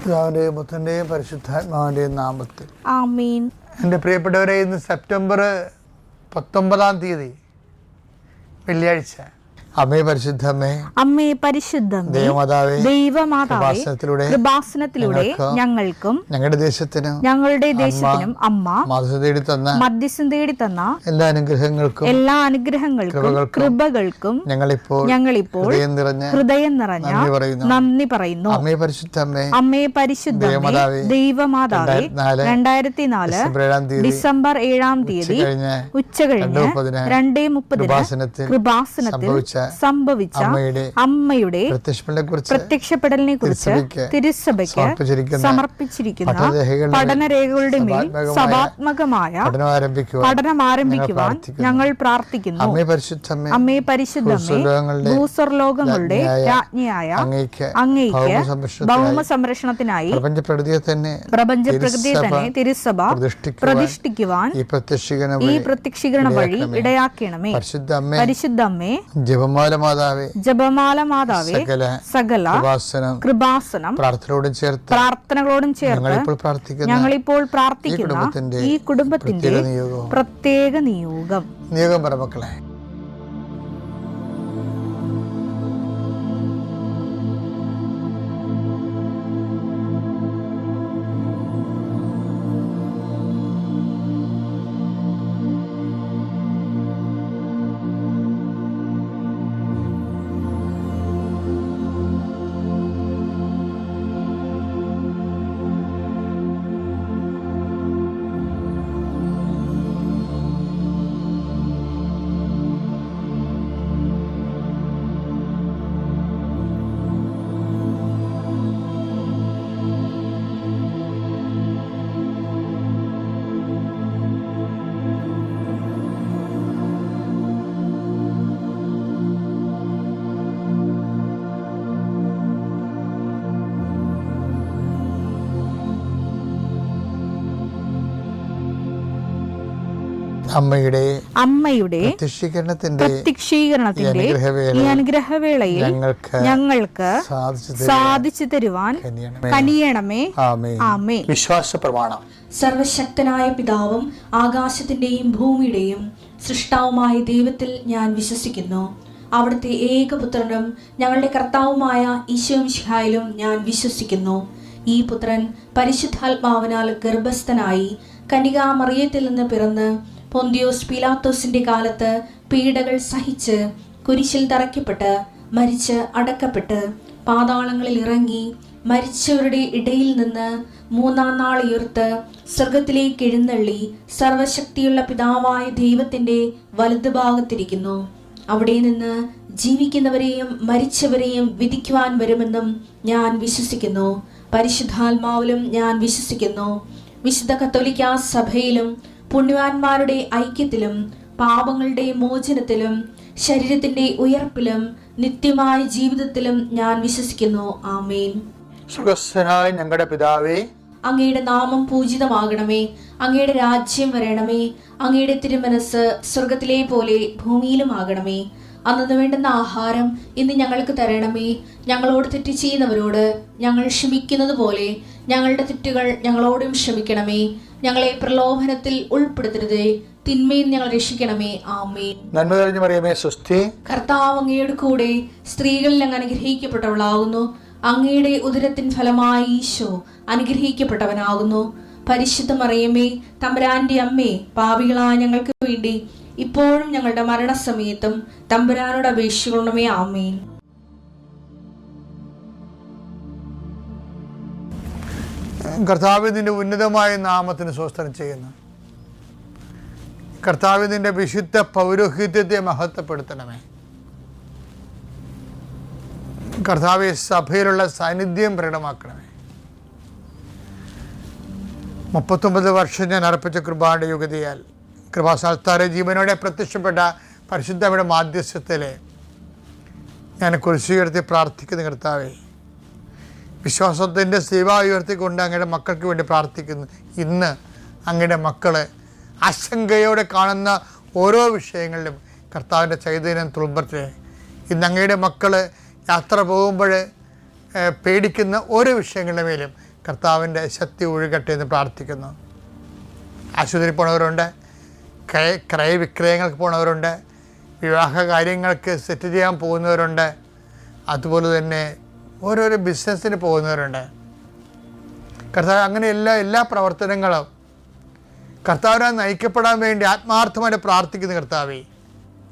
പിതാവിന്റെയും പുത്രന്റെയും പരിശുദ്ധാത്മാവിന്റെയും നാമത്തിൽ ആമേൻ. എൻ്റെ പ്രിയപ്പെട്ടവരെ, ഇന്ന് സെപ്റ്റംബർ 19 വെള്ളിയാഴ്ച. അമ്മേ പരിശുദ്ധമ്മേ, അമ്മേ പരിശുദ്ധമേ, ദൈവമാതാവേ, കൃപാസനത്തിലൂടെ ഞങ്ങൾക്കും ഞങ്ങളുടെ ദേശത്തിനും അമ്മ മധ്യസ്ഥം തേടി തന്ന എല്ലാ അനുഗ്രഹങ്ങൾക്കും കൃപകൾക്കും ഞങ്ങളിപ്പോൾ ഹൃദയം നിറഞ്ഞ നന്ദി പറയുന്നു. അമ്മേ പരിശുദ്ധമ്മേ, ദൈവമാതാവേ, 2004 ഡിസംബർ 7 ഉച്ചകഴിഞ്ഞ് 2:30 കൃപാസനത്തിൽ സംഭവിച്ച അമ്മയുടെ പ്രത്യക്ഷപ്പെടലിനെ കുറിച്ച് തിരുസഭയ്ക്ക് സമർപ്പിച്ചിരിക്കുന്ന പഠനരേഖകളുടെ മേൽ സഭാത്മകമായ പഠനം ആരംഭിക്കുവാൻ ഞങ്ങൾ പ്രാർത്ഥിക്കുന്നു. അമ്മേ പരിശുദ്ധമേ, ഭൂസ്വർലോകങ്ങളുടെ രാജ്ഞിയായ അങ്ങേയ്ക്ക് ഭൗമ സംരക്ഷണത്തിനായി പ്രപഞ്ചപ്രകൃതിയെ തന്നെ തിരുസഭ പ്രതിഷ്ഠിക്കുവാൻ ഈ പ്രത്യക്ഷീകരണ വഴി ഇടയാക്കണമേ. പരിശുദ്ധമ്മേ, ജപമാല മാതാവേ, സകല കൃപാസനം പ്രാർത്ഥനകളോടും ചേർത്ത് ഞങ്ങളിപ്പോൾ പ്രാർത്ഥിക്കുന്ന ഈ കുടുംബത്തിന്റെ പ്രത്യേക നിയോഗം പറമക്കളെ. അമ്മയുടെ പ്രത്യക്ഷീകരണത്തിന്റെ ഈ അനുഗ്രഹവേളയിൽ ഞങ്ങൾക്ക് സാധിച്ചു തരുവാൻ കനിയണമേ. ആമേൻ. വിശ്വാസ പ്രമാണം. സർവശക്തനായ പിതാവും ആകാശത്തിന്റെയും ഭൂമിയുടെയും സൃഷ്ടാവുമായ ദൈവത്തിൽ ഞാൻ വിശ്വസിക്കുന്നു. അവിടുത്തെ ഏകപുത്രനും ഞങ്ങളുടെ കർത്താവുമായ ഈശോമിശിഹായിലും ഞാൻ വിശ്വസിക്കുന്നു. ഈ പുത്രൻ പരിശുദ്ധാത്മാവിനാൽ ഗർഭസ്ഥനായി കന്യകാമറിയത്തിൽ നിന്ന് പിറന്ന് പൊന്തിയോസ് പീലാത്തോസിന്റെ കാലത്ത് പീഡകൾ സഹിച്ച് കുരിശിൽ തറയ്ക്കപ്പെട്ട് മരിച്ച് അടക്കപ്പെട്ട് പാതാളങ്ങളിൽ ഇറങ്ങി മരിച്ചവരുടെ ഇടയിൽ നിന്ന് 3-ാം നാൾ ഉയർത്ത് സ്വർഗത്തിലേക്ക് എഴുന്നള്ളി സർവശക്തിയുള്ള പിതാവായ ദൈവത്തിന്റെ വലതുഭാഗത്തിരിക്കുന്നു. അവിടെ നിന്ന് ജീവിക്കുന്നവരെയും മരിച്ചവരെയും വിധിക്കുവാൻ വരുമെന്നും ഞാൻ വിശ്വസിക്കുന്നു. പരിശുദ്ധാത്മാവിലും ഞാൻ വിശ്വസിക്കുന്നു. വിശുദ്ധ കത്തോലിക്കാ സഭയിലും പുണ്യവാന്മാരുടെ ഐക്യത്തിലും പാപങ്ങളുടെ മോചനത്തിലും ശരീരത്തിന്റെ ഉയർപ്പിലും നിത്യമായ ജീവിതത്തിലും ഞാൻ വിശ്വസിക്കുന്നു. ആമേൻ. സുഖസ്ഥനായ ഞങ്ങളുടെ പിതാവേ, അങ്ങയുടെ നാമം പൂജിതമാകണമേ. അങ്ങയുടെ രാജ്യം വരണമേ. അങ്ങയുടെ തിരുമനസ് സ്വർഗത്തിലെ പോലെ ഭൂമിയിലും ആകണമേ. അന്നു വേണ്ടുന്ന ആഹാരം ഇന്ന് ഞങ്ങൾക്ക് തരണമേ. ഞങ്ങളോട് തെറ്റ് ചെയ്യുന്നവരോട് ഞങ്ങൾ ക്ഷമിക്കുന്നത് പോലെ ഞങ്ങളുടെ തെറ്റുകൾ ഞങ്ങളോടും ക്ഷമിക്കണമേ. ഞങ്ങളെ പ്രലോഭനത്തിൽ ഉൾപ്പെടുത്തരുതേ, തിന്മയിൽ ഞങ്ങൾ രക്ഷിക്കണമേ. ആമേൻ. നന്മ നിറഞ്ഞ മറിയമേ, സ്വസ്തി. കർത്താവ് അങ്ങയുടെ കൂടെ സ്ത്രീകളിൽ അങ്ങ് അനുഗ്രഹിക്കപ്പെട്ടവളാകുന്നു. അങ്ങയുടെ ഉദരത്തിൻ ഫലമായി ഈശോ അനുഗ്രഹിക്കപ്പെട്ടവനാകുന്നു. പരിശുദ്ധ മറിയമേ, തമ്പുരാന്റെ അമ്മേ, പാപികളായ ഞങ്ങൾക്ക് വേണ്ടി ഇപ്പോഴും ഞങ്ങളുടെ മരണസമയത്തും തമ്പുരാനോട് അപേക്ഷിക്കണമേ. ആമേൻ. കർത്താവ് നിന്റെ ഉന്നതമായ നാമത്തിന് സ്വസ്ത്രം ചെയ്യുന്നു. കർത്താവ് നിന്റെ വിശുദ്ധ പൗരോഹിത്യത്തെ മഹത്വപ്പെടുത്തണമേ. കർത്താവ് സഭയിലുള്ള സാന്നിധ്യം പ്രകടമാക്കണമേ. 39 വർഷം ഞാൻ അർപ്പിച്ച കൃപാന്റെ യുഗതിയാൽ കൃപാസ്ഥാനത്താരെ ജീവനോടെ പ്രത്യക്ഷപ്പെട്ട പരിശുദ്ധയുടെ മാധ്യസ്ഥത്തിലെ ഞാൻ കുരിശ് ഉയർത്തി പ്രാർത്ഥിക്കുന്ന കർത്താവേ, വിശ്വാസത്തിൻ്റെ സേവ ഉയർത്തിക്കൊണ്ട് അങ്ങയുടെ മക്കൾക്ക് വേണ്ടി പ്രാർത്ഥിക്കുന്നു. ഇന്ന് അങ്ങയുടെ മക്കളെ ആശങ്കയോടെ കാണുന്ന ഓരോ വിഷയങ്ങളിലും കർത്താവിൻ്റെ ചൈതന്യം തുളുമ്പട്ടെ. ഇന്ന് അങ്ങയുടെ മക്കൾ യാത്ര പോകുമ്പോൾ പേടിക്കുന്ന ഓരോ വിഷയങ്ങളുടെ മേലും കർത്താവിൻ്റെ ശക്തി ഒഴുകട്ടെ എന്ന് പ്രാർത്ഥിക്കുന്നു. ആശുപത്രിയിൽ പോണവരുണ്ട്, ക്രയവിക്രയങ്ങൾക്ക് പോണവരുണ്ട്, വിവാഹ കാര്യങ്ങൾക്ക് സെറ്റ് ചെയ്യാൻ പോകുന്നവരുണ്ട്, അതുപോലെ തന്നെ ഓരോരോ ബിസിനസ്സിന് പോകുന്നവരുണ്ട്. കർത്താവ് അങ്ങനെ എല്ലാ പ്രവർത്തനങ്ങളും കർത്താവിനെ നയിക്കപ്പെടാൻ വേണ്ടി ആത്മാർത്ഥമായിട്ട് പ്രാർത്ഥിക്കുന്നു. കർത്താവേ,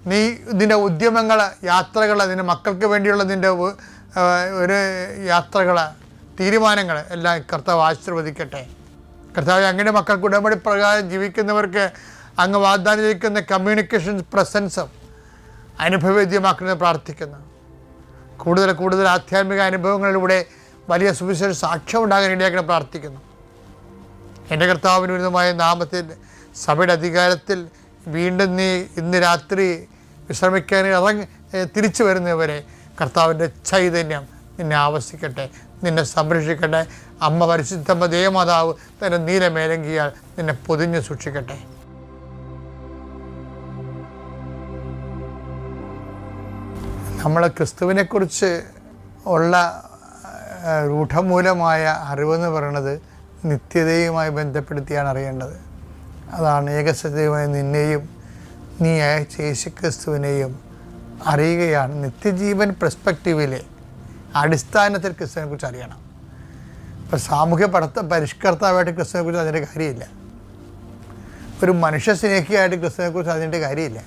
നീ നിൻ്റെ ഉദ്യമങ്ങൾ, യാത്രകൾ, നിൻ്റെ മക്കൾക്ക് വേണ്ടിയുള്ള നിൻ്റെ ഒരു യാത്രകൾ, തീരുമാനങ്ങൾ എല്ലാം കർത്താവ് ആശീർവദിക്കട്ടെ. കർത്താവ്, അങ്ങയുടെ മക്കൾക്ക് ഉടമ്പടി പ്രകാരം ജീവിക്കുന്നവർക്ക് അങ്ങ് വാഗ്ദാനം ചെയ്യിക്കുന്ന കമ്മ്യൂണിക്കേഷൻ പ്രസൻസും അനുഭവവേദ്യമാക്കുന്നത് പ്രാർത്ഥിക്കുന്നു. കൂടുതൽ ആധ്യാത്മിക അനുഭവങ്ങളിലൂടെ വലിയ സുവിശേഷ സാക്ഷ്യം ഉണ്ടാകാൻ ഇടയാക്കാൻ പ്രാർത്ഥിക്കുന്നു. എൻ്റെ കർത്താവിന് ഉന്നതമായ നാമത്തിൽ സഭയുടെ അധികാരത്തിൽ വീണ്ടും നീ ഇന്ന് രാത്രി വിശ്രമിക്കാൻ തിരിച്ചു വരുന്നവരെ കർത്താവിൻ്റെ ചൈതന്യം നിന്നെ ആവസിക്കട്ടെ, നിന്നെ സംരക്ഷിക്കട്ടെ. അമ്മ പരിശുദ്ധമ്മ ദേവമാതാവ് തൻ്റെ നീലമേലങ്കിയാൽ നിന്നെ പൊതിഞ്ഞ് സൂക്ഷിക്കട്ടെ. നമ്മൾ ക്രിസ്തുവിനെക്കുറിച്ച് ഉള്ള രൂഢമൂലമായ അറിവെന്ന് പറയുന്നത് നിത്യതയുമായി ബന്ധപ്പെടുത്തിയാണ് അറിയേണ്ടത്. അതാണ് ഏകസത്യമായ നിന്നെയും നീ അയച്ച യേശുക്രിസ്തുവിനെയും അറിയുകയാണ്. നിത്യജീവൻ പെർസ്പെക്റ്റീവിലെ അടിസ്ഥാനത്തിൽ ക്രിസ്തുവിനെക്കുറിച്ച് അറിയണം. ഇപ്പം സാമൂഹ്യ പരിഷ്കർത്താവായിട്ട് ക്രിസ്തുവിനെക്കുറിച്ച് അതിൻ്റെ കാര്യമില്ല. ഒരു മനുഷ്യ സ്നേഹിയായിട്ട് ക്രിസ്തുവിനെക്കുറിച്ച് അതിൻ്റെ കാര്യമില്ല.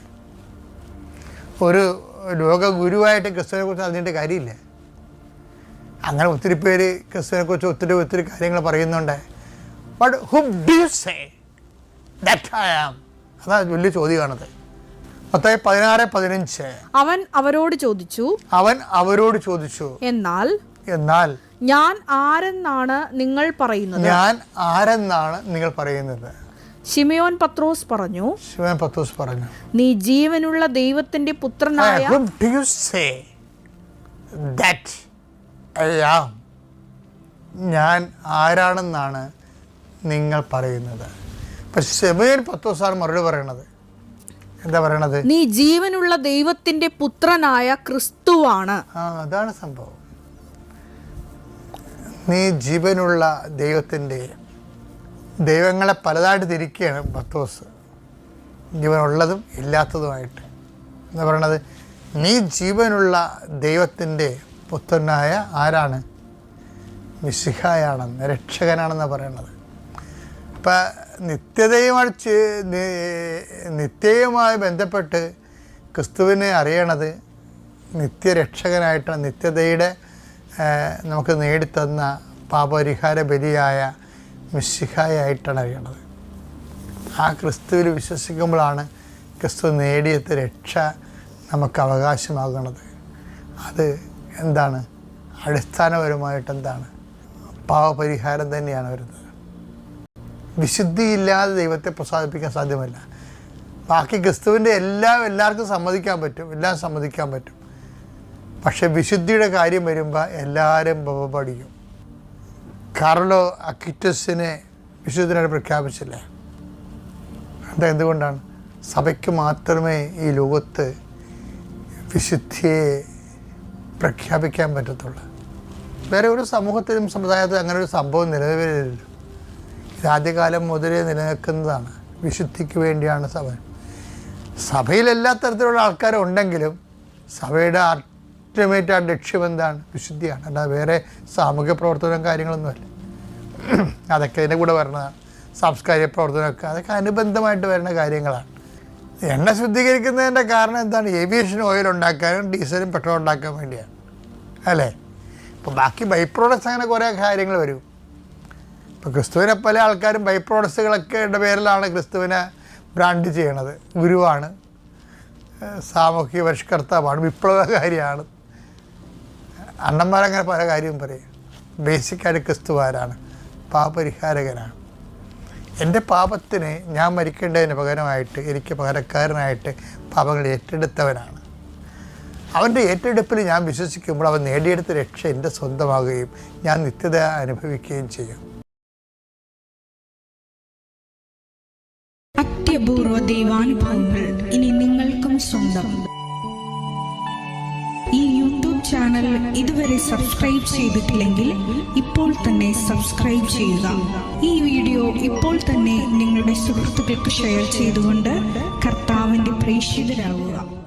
ഒരു ലോക ഗുരുവായിട്ട് ക്രിസ്തുവിനെക്കുറിച്ച് അതിൻ്റെ കാര്യമില്ല. അങ്ങനെ ഒത്തിരി പേര് ക്രിസ്തുവിനെക്കുറിച്ച് ഒത്തിരി കാര്യങ്ങൾ പറയുന്നുണ്ട്. But who do you say that I am? അതാണ് വലിയ ചോദ്യമാണത്. മത്തായി 16:15. അവൻ അവരോട് ചോദിച്ചു, എന്നാൽ ഞാൻ ആരെന്നാണ് നിങ്ങൾ പറയുന്നത്? ശിമയോൻ പത്രോസ് പറഞ്ഞു, നീ ജീവനുള്ള ദൈവത്തിന്റെ പുത്രനായ ഞാൻ ആരാണെന്നാണ് നിങ്ങൾ പറയുന്നത്. ഇപ്പം ശിമയോൻ പത്രോസാണ് മറുപടി പറയണത്. എന്താ പറയണത്? നീ ജീവനുള്ള ദൈവത്തിന്റെ പുത്രനായ ക്രിസ്തുവാണ്. അതാണ് സംഭവം. നീ ജീവനുള്ള ദൈവങ്ങളെ പലതായിട്ട് തിരിക്കുകയാണ് പത്രോസ്, ജീവനുള്ളതും ഇല്ലാത്തതുമായിട്ട്. എന്താ പറയണത്? നീ ജീവനുള്ള ദൈവത്തിൻ്റെ പുത്രനായ ആരാണ്? മിശിഹായാണെന്ന്, രക്ഷകനാണെന്നാണ് പറയണത്. അപ്പം നിത്യതയുമായി ബന്ധപ്പെട്ട് ക്രിസ്തുവിനെ അറിയണത് നിത്യരക്ഷകനായിട്ടാണ്. നിത്യതയുടെ നമുക്ക് നേടിത്തന്ന പാപപരിഹാര ബലിയായ മിശിഹായായിട്ടാണ് അറിയണത്. ആ ക്രിസ്തുവിൽ വിശ്വസിക്കുമ്പോഴാണ് ക്രിസ്തു നേടിയത് രക്ഷ നമുക്ക് അവകാശമാകുന്നത്. അത് എന്താണ്? അടിസ്ഥാനപരമായിട്ട് എന്താണ്? പാപപരിഹാരം തന്നെയാണ് വരുന്നത്. വിശുദ്ധിയില്ലാതെ ദൈവത്തെ പ്രസാദിപ്പിക്കാൻ സാധ്യമല്ല. ബാക്കി ക്രിസ്തുവിൻ്റെ എല്ലാവർക്കും സമ്മതിക്കാൻ പറ്റും. പക്ഷെ വിശുദ്ധിയുടെ കാര്യം വരുമ്പോൾ എല്ലാവരും പഠിക്കും. കാർലോ അക്വിറ്റസിനെ വിശുദ്ധനായിട്ട് പ്രഖ്യാപിച്ചില്ല. എന്തുകൊണ്ടാണ്? സഭയ്ക്ക് മാത്രമേ ഈ ലോകത്ത് വിശുദ്ധിയെ പ്രഖ്യാപിക്കാൻ പറ്റത്തുള്ളൂ. വേറെ ഒരു സമൂഹത്തിലും സമുദായത്തിലും അങ്ങനെ ഒരു സംഭവം നിലവിലില്ല. ഇത് ആദ്യകാലം മുതലേ നിലനിൽക്കുന്നതാണ്. വിശുദ്ധിക്ക് വേണ്ടിയാണ് സഭയിൽ എല്ലാ തരത്തിലുള്ള ആൾക്കാരും ഉണ്ടെങ്കിലും സഭയുടെ അൾട്ടിമേറ്റ് ലക്ഷ്യം എന്താണ്? വിശുദ്ധിയാണ്. അല്ലാതെ വേറെ സാമൂഹ്യ പ്രവർത്തനം കാര്യങ്ങളൊന്നുമല്ല. അതൊക്കെ ഇതിൻ്റെ കൂടെ വരുന്നതാണ്. സാംസ്കാരിക പ്രവർത്തനമൊക്കെ അതൊക്കെ അനുബന്ധമായിട്ട് വരുന്ന കാര്യങ്ങളാണ്. എണ്ണ ശുദ്ധീകരിക്കുന്നതിൻ്റെ കാരണം എന്താണ്? ഏവിയേഷൻ ഓയിൽ ഉണ്ടാക്കാനും ഡീസലും പെട്രോൾ ഉണ്ടാക്കാൻ വേണ്ടിയാണ്, അല്ലേ? ഇപ്പോൾ ബാക്കി ബൈ പ്രോഡക്ട്സ് അങ്ങനെ കുറേ കാര്യങ്ങൾ വരും. ഇപ്പോൾ ക്രിസ്തുവിനെ പല ആൾക്കാരും ബൈ പ്രോഡക്ട്സുകളൊക്കെ പേരിലാണ് ക്രിസ്തുവിനെ ബ്രാൻഡ് ചെയ്യണത്. ഗുരുവാണ്, സാമൂഹിക പരിഷ്കർത്താവാണ്, വിപ്ലവകാരിയാണ്. അണ്ണന്മാരങ്ങനെ പല കാര്യവും പറയും. ബേസിക്കായിട്ട് ക്രിസ്തുവാരാണ്? പാപപരിഹാരകനാണ്. എൻ്റെ പാപത്തിന് ഞാൻ മരിക്കേണ്ടതിന് പകരമായിട്ട് എനിക്ക് പകരക്കാരനായിട്ട് പാപങ്ങൾ ഏറ്റെടുത്തവനാണ്. അവൻ്റെ ഏറ്റെടുപ്പിൽ ഞാൻ വിശ്വസിക്കുമ്പോൾ അവൻ നേടിയെടുത്ത രക്ഷ എൻ്റെ സ്വന്തമാകുകയും ഞാൻ നിത്യത അനുഭവിക്കുകയും ചെയ്യും. അത്യപൂർവ ദൈവാനുഭവങ്ങൾ ഇനി നിങ്ങൾക്കും സ്വന്തം. ഈ യൂട്യൂബ് ചാനൽ ഇതുവരെ സബ്സ്ക്രൈബ് ചെയ്തിട്ടില്ലെങ്കിൽ ഇപ്പോൾ തന്നെ സബ്സ്ക്രൈബ് ചെയ്യുക. ഈ വീഡിയോ ഇപ്പോൾ തന്നെ നിങ്ങളുടെ സുഹൃത്തുക്കൾക്ക് ഷെയർ ചെയ്തുകൊണ്ട് കർത്താവിൻ്റെ പ്രേക്ഷിതരാകുക.